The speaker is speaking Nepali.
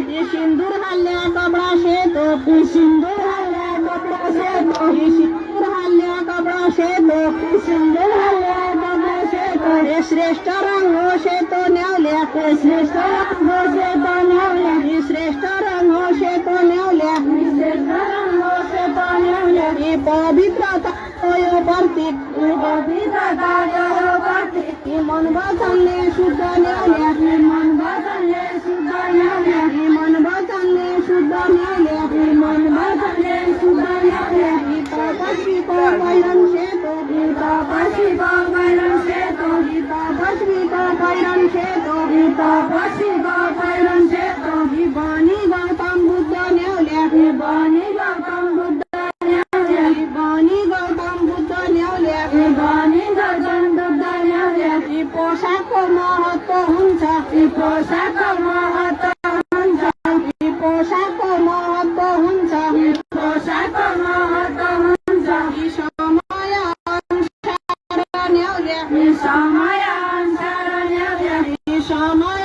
सिंदूर हल्ल्या कपडा शेतो सिंदूर हल्ल्या कपडा शेतो सिंदूर हल्ल्या कपडा शेतो सिंदूर हल्ल्या कपडा शेतो हे श्रेष्ठ रंग शेतो न्यावल्या श्रेष्ठ रंग शेतो न्यावल्या ही श्रेष्ठ रंग शेतो न्यावल्या श्रेष्ठ रंग शेतो न्यावल्या ही पवित्रता यो प्रतीक पवित्रता यो प्रतीक ही मन बसले शुद्ध न्यावल्या ही मन बसले शुद्ध न्यावल्या ही मन बसले शुद्ध न्यावल्या ही मन बसले शुद्ध न्यावल्या ही तपस्वी को कैरन शेतो ही तपस्वी को कैरन शेतो ही तपस्वी को कैरन शेतो ही तपस्वी को कैरन शेतो ही बानी गौतम बुद्ध न्यावल्या ही बानी गौतम बुद्ध न्यावल्या ही बानी गौतम बुद्ध न्यावल्या ही बानी गौतम बुद्ध न्यावल्या ही पोशाख महत्व हुन्छ ही पोशाख महत्व हुन्छ ही पोशाख महत्व हुन्छ ही पोशाख महत्व हुन्छ ही समय अनुसार न्यावल्या ही समय अनुसार न्यावल्या ही समय